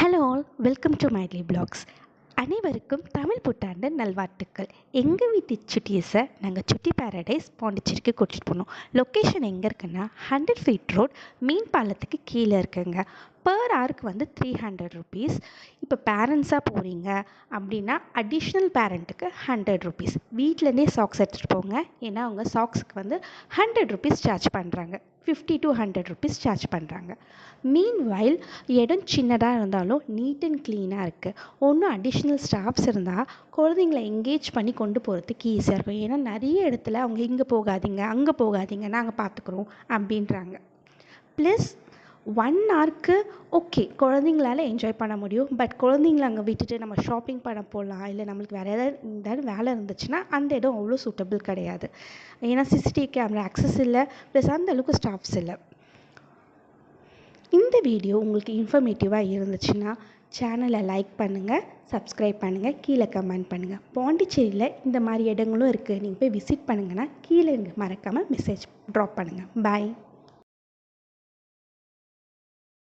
Hello all, welcome to mighty blogs. அனைவருக்கும் தமிழ் புத்தாண்டு நல்வாழ்த்துக்கள். எங்கள் வீட்டு சுட்டீஸை நாங்கள் சுட்டி பேரடைஸ் பாண்டிச்சேரிக்கு கூட்டிகிட்டு போனோம். லொக்கேஷன் எங்கே இருக்குன்னா 100 ஃபீட் ரோட், மீன் பாலத்துக்கு கீழே இருக்குங்க. பர் ஹவருக்கு வந்து 300 ருபீஸ். இப்போ பேரண்ட்ஸாக போகிறீங்க அப்படின்னா அடிஷ்னல் பேரண்ட்டுக்கு 100 ருபீஸ். வீட்டிலேருந்தே சாக்ஸ் எடுத்துகிட்டு போங்க, ஏன்னா அவங்க சாக்ஸுக்கு வந்து 100 ருபீஸ் சார்ஜ் பண்ணுறாங்க. 50 to 100 ருபீஸ் சார்ஜ் பண்ணுறாங்க. மீன்வைல் இடம் சின்னதாக இருந்தாலும் நீட் அண்ட் க்ளீனாக இருக்குது. ஒன்றும் அடிஷ்னல் ஸ்டாஃப்ஸ் இருந்தால் குழந்தைங்கள என்கேஜ் பண்ணி கொண்டு போகிறதுக்கு ஈஸியாக இருக்கும். ஏன்னா நிறைய இடத்துல அவங்க இங்கே போகாதீங்க, அங்கே போகாதீங்க, நாங்கள் பார்த்துக்குறோம் அப்படின்றாங்க. ப்ளஸ் 1 ஹவருக்கு ஓகே, குழந்தைங்களால என்ஜாய் பண்ண முடியும். பட் குழந்தைங்கள அங்கே விட்டுட்டு நம்ம ஷாப்பிங் பண்ண போகலாம், இல்லை நம்மளுக்கு வேறு ஏதாவது வேலை இருந்துச்சுன்னா அந்த இடம் அவ்வளோ சூட்டபிள் கிடையாது. ஏன்னா சிசிடிவி கேமரா ஆக்சஸ் இல்லை, ப்ளஸ் அந்த அளவுக்கு ஸ்டாஃப்ஸ் இல்லை. இந்த வீடியோ உங்களுக்கு இன்ஃபர்மேட்டிவாக இருந்துச்சுன்னா சேனலை லைக் பண்ணுங்கள், சப்ஸ்கிரைப் பண்ணுங்கள், கீழே கமெண்ட் பண்ணுங்கள். பாண்டிச்சேரியில் இந்த மாதிரி இடங்களும் இருக்குது, நீங்கள் போய் விசிட் பண்ணுங்கன்னா கீழே மறக்காமல் மெசேஜ் ட்ராப் பண்ணுங்கள். பாய்.